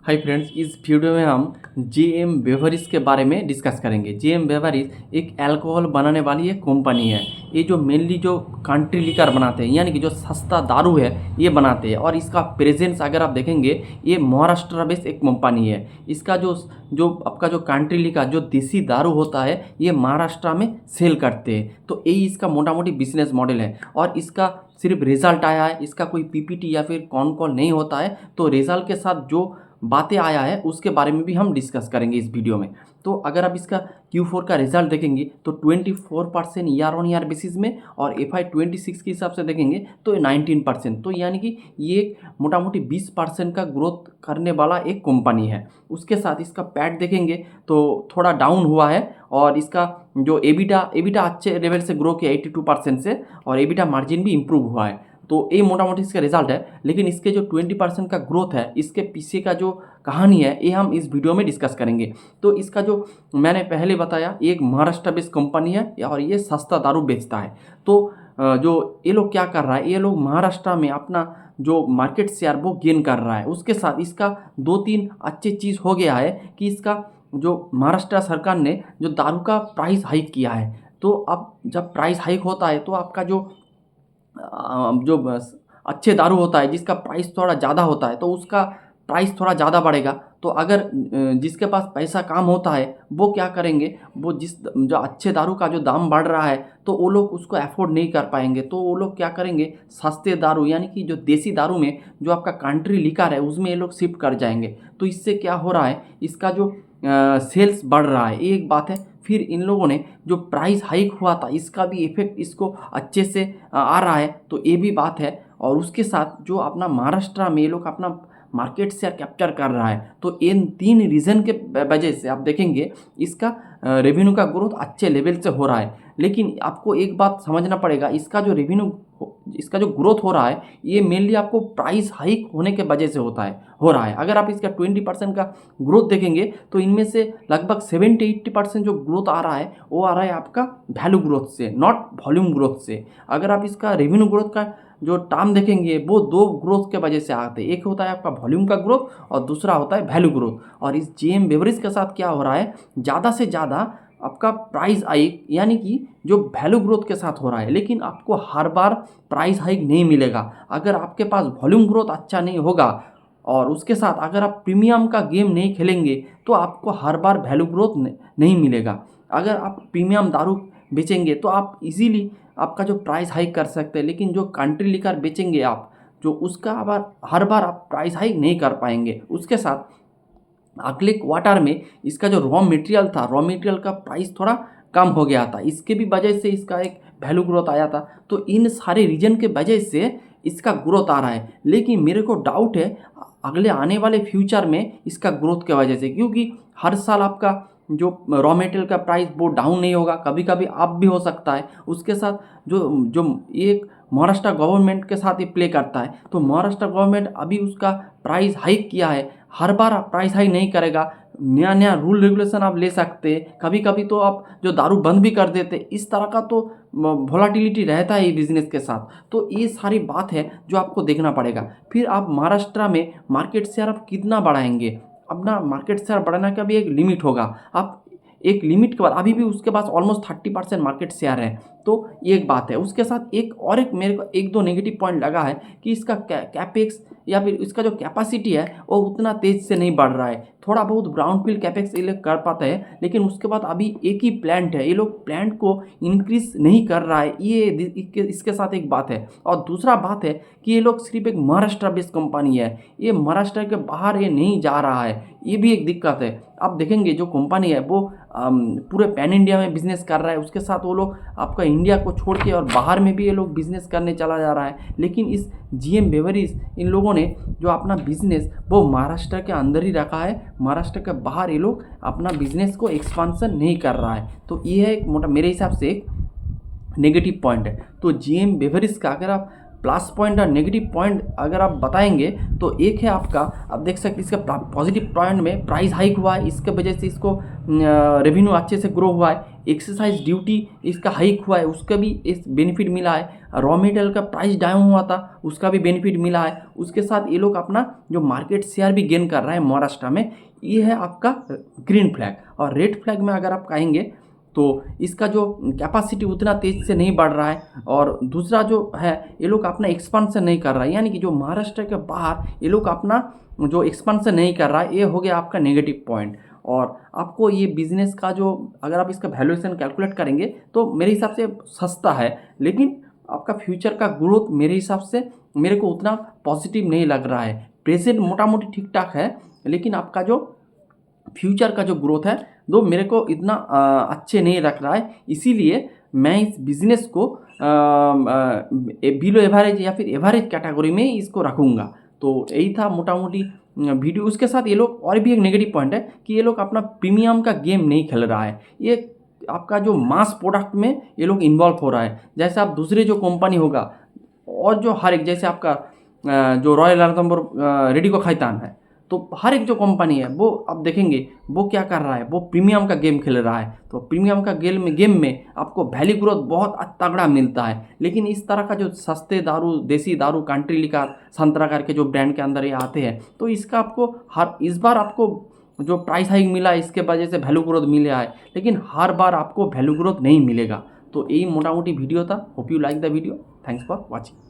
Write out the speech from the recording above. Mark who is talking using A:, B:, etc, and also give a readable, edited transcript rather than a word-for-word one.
A: Hi friends, इस video में हम जेएम बेवरेज के बारे में डिस्कस करेंगे। जेएम बेवरेज एक अल्कोहल बनाने वाली एक कंपनी है। ये जो मेनली जो कंट्री लिकर बनाते हैं, यानी कि जो सस्ता दारू है ये बनाते हैं। और इसका प्रेजेंस अगर आप देखेंगे, ये महाराष्ट्र बेस्ड एक कंपनी है। इसका जो जो आपका जो कंट्री लिका जो देसी दारू होता है ये महाराष्ट्र में सेल करते हैं। तो यही इसका मोटा मोटी बिजनेस मॉडल है। और इसका सिर्फ रिजल्ट आया है, इसका कोई पीपीटी या फिर कॉन कॉल नहीं होता है। तो रिजल्ट के साथ जो बातें आया है उसके बारे में भी हम डिस्कस करेंगे इस वीडियो में। तो अगर आप इसका Q4 का रिजल्ट देखेंगे तो 24% ईयर ऑन ईयर बेसिस में, और FY26 के हिसाब से देखेंगे तो 19%। तो यानी कि ये मोटा मोटी 20% का ग्रोथ करने वाला एक कंपनी है। उसके साथ इसका पैट देखेंगे तो थोड़ा डाउन हुआ है। और इसका जो एबिटा अच्छे लेवल से ग्रो किया 82% से, और एबिटा मार्जिन भी इम्प्रूव हुआ है। तो ये मोटा मोटी इसका रिजल्ट है। लेकिन इसके जो 20% का ग्रोथ है, इसके पीछे का जो कहानी है ये हम इस वीडियो में डिस्कस करेंगे। तो इसका जो मैंने पहले बताया, ये एक महाराष्ट्र बेस्ड कंपनी है और ये सस्ता दारू बेचता है। तो जो ये लोग क्या कर रहा है, ये लोग महाराष्ट्र में अपना जो मार्केट शेयर वो गेन कर रहा है। उसके साथ इसका 2-3 अच्छी चीज़ हो गया है कि इसका जो महाराष्ट्र सरकार ने जो दारू का प्राइस हाइक किया है। तो अब जब प्राइस हाइक होता है तो आपका जो अच्छे दारू होता है जिसका प्राइस थोड़ा ज़्यादा होता है तो उसका प्राइस थोड़ा ज़्यादा बढ़ेगा। तो अगर जिसके पास पैसा कम होता है वो क्या करेंगे, वो जो अच्छे दारू का जो दाम बढ़ रहा है तो वो लोग उसको अफोर्ड नहीं कर पाएंगे। तो वो लोग क्या करेंगे, सस्ते दारू यानी कि जो देसी दारू में जो आपका कंट्री लिकर है उसमें ये लोग शिफ्ट कर जाएंगे। तो इससे क्या हो रहा है, इसका जो सेल्स बढ़ रहा है, ये एक बात है। फिर इन लोगों ने जो प्राइस हाइक हुआ था इसका भी इफेक्ट इसको अच्छे से आ रहा है। तो ये भी बात है। और उसके साथ जो अपना महाराष्ट्र में ये लोग अपना मार्केट शेयर कैप्चर कर रहा है। तो इन 3 रीज़न के वजह से आप देखेंगे इसका रेवेन्यू का ग्रोथ अच्छे लेवल से हो रहा है। लेकिन आपको एक बात समझना पड़ेगा, इसका जो ग्रोथ हो रहा है ये मेनली आपको प्राइस हाइक होने के वजह से हो रहा है। अगर आप इसका 20% का ग्रोथ देखेंगे तो इनमें से लगभग 70-80% जो ग्रोथ आ रहा है वो आ रहा है आपका वैल्यू ग्रोथ से, नॉट वॉल्यूम ग्रोथ से। अगर आप इसका रेवेन्यू ग्रोथ का जो टर्म देखेंगे वो 2 ग्रोथ के वजह से आते हैं। एक होता है आपका वॉल्यूम का ग्रोथ और दूसरा होता है वैल्यू ग्रोथ। और इस जेएम बेवरेज के साथ क्या हो रहा है, ज़्यादा से ज़्यादा आपका प्राइस हाइक यानी कि जो वैल्यू ग्रोथ के साथ हो रहा है। लेकिन आपको हर बार प्राइस हाइक नहीं मिलेगा। अगर आपके पास वॉल्यूम ग्रोथ अच्छा नहीं होगा और उसके साथ अगर आप प्रीमियम का गेम नहीं खेलेंगे तो आपको हर बार वैल्यू ग्रोथ नहीं मिलेगा। अगर आप प्रीमियम दारू बेचेंगे तो आप इजीली आपका जो प्राइस हाइक कर सकते हैं। लेकिन जो कंट्री लिकर बेचेंगे आप, जो उसका हर बार आप प्राइस हाइक नहीं कर पाएंगे। उसके साथ अगले क्वार्टर में इसका जो रॉ मटेरियल का प्राइस थोड़ा कम हो गया था। इसके भी वजह से इसका एक वैल्यू ग्रोथ आया था। तो इन सारे रीजन के वजह से इसका ग्रोथ आ रहा है। लेकिन मेरे को डाउट है अगले आने वाले फ्यूचर में इसका ग्रोथ के वजह से, क्योंकि हर साल आपका जो रॉ मटेरियल का प्राइस वो डाउन नहीं होगा, कभी कभी अप भी हो सकता है। उसके साथ जो जो एक महाराष्ट्र गवर्नमेंट के साथ ये प्ले करता है। तो महाराष्ट्र गवर्नमेंट अभी उसका प्राइस हाइक किया है, हर बार प्राइस हाइक नहीं करेगा। नया नया रूल रेगुलेशन आप ले सकते हैं, कभी कभी तो आप जो दारू बंद भी कर देते। इस तरह का तो वोलाटिलिटी रहता है ये बिजनेस के साथ। तो ये सारी बात है जो आपको देखना पड़ेगा। फिर आप महाराष्ट्र में मार्केट शेयर आप कितना बढ़ाएंगे, अपना मार्केट शेयर बढ़ाने का भी एक लिमिट होगा। आप एक लिमिट के बाद अभी भी उसके पास ऑलमोस्ट 30% मार्केट शेयर है। तो ये एक बात है। उसके साथ एक मेरे को 1-2 नेगेटिव पॉइंट लगा है कि इसका कैपेक्स या फिर इसका जो कैपेसिटी है वो उतना तेज से नहीं बढ़ रहा है। थोड़ा बहुत ब्राउनफील्ड कैपेक्स ये लोग कर पाते हैं, लेकिन उसके बाद अभी एक ही प्लांट है, ये लोग प्लांट को इंक्रीज नहीं कर रहा है। ये इसके साथ एक बात है। और दूसरा बात है कि ये लोग सिर्फ एक महाराष्ट्र बेस्ड कंपनी है, ये महाराष्ट्र के बाहर ये नहीं जा रहा है। ये भी एक दिक्कत है। आप देखेंगे जो कंपनी है वो पूरे पैन इंडिया में बिजनेस कर रहा है। उसके साथ वो लोग आपका इंडिया को छोड़ के और बाहर में भी ये लोग बिजनेस करने चला जा रहा है। लेकिन इस जेएम बेवरेज इन लोगों ने जो अपना बिजनेस वो महाराष्ट्र के अंदर ही रखा है, महाराष्ट्र के बाहर ये लोग अपना बिजनेस को एक्सपांसन नहीं कर रहा है। तो ये है एक मोटा मेरे हिसाब से एक नेगेटिव पॉइंट है। तो जेएम बेवरेज का अगर आप प्लस पॉइंट और नेगेटिव पॉइंट अगर आप बताएंगे तो एक है आपका, आप देख सकते हैं इसका पॉजिटिव पॉइंट में प्राइस हाइक हुआ है, इसके वजह से इसको रेवेन्यू अच्छे से ग्रो हुआ है, एक्सरसाइज ड्यूटी इसका हाइक हुआ है उसका भी इस बेनिफिट मिला है, रॉ मटेरियल का प्राइस डाउन हुआ था उसका भी बेनिफिट मिला है, उसके साथ ये लोग अपना जो मार्केट शेयर भी गेन कर रहा है महाराष्ट्र में। ये है आपका ग्रीन फ्लैग। और रेड फ्लैग में अगर आप कहेंगे तो इसका जो कैपेसिटी उतना तेज से नहीं बढ़ रहा है, और दूसरा जो है ये लोग अपना एक्सपांसन नहीं कर रहा है, यानी कि जो महाराष्ट्र के बाहर ये लोग अपना जो एक्सपांसन नहीं कर रहा है, ये हो गया आपका नेगेटिव पॉइंट। और आपको ये बिजनेस का जो अगर आप इसका वैल्यूएशन कैलकुलेट करेंगे तो मेरे हिसाब से सस्ता है, लेकिन आपका फ्यूचर का ग्रोथ मेरे हिसाब से मेरे को उतना पॉजिटिव नहीं लग रहा है। प्रेजेंट मोटा मोटी ठीक ठाक है, लेकिन आपका जो फ्यूचर का जो ग्रोथ है वो मेरे को इतना अच्छे नहीं लग रहा है। इसीलिए मैं इस बिज़नेस को बिलो एवरेज या फिर एवरेज कैटेगरी में इसको रखूँगा। तो यही था मोटा मोटी वीडियो। उसके साथ ये लोग और भी एक नेगेटिव पॉइंट है कि ये लोग अपना प्रीमियम का गेम नहीं खेल रहा है, ये आपका जो मास प्रोडक्ट में ये लोग इन्वॉल्व हो रहा है। जैसे आप दूसरे जो कंपनी होगा और जो हर एक, जैसे आपका जो रॉयल रणथंभौर रेडिको खैतान है, तो हर एक जो कंपनी है वो आप देखेंगे वो क्या कर रहा है, वो प्रीमियम का गेम खेल रहा है। तो प्रीमियम का गेम में आपको वैल्यू ग्रोथ बहुत तगड़ा मिलता है, लेकिन इस तरह का जो सस्ते दारू, देसी दारू, कंट्री लिकर, संतरा करके जो ब्रांड के अंदर ये आते हैं, तो इसका आपको इस बार आपको जो प्राइस हाइक मिला इसके वजह से वैल्यू ग्रोथ मिला है, लेकिन हर बार आपको वैल्यू ग्रोथ नहीं मिलेगा। तो यही मोटा मोटी वीडियो था। Hope you like the video. Thanks for watching.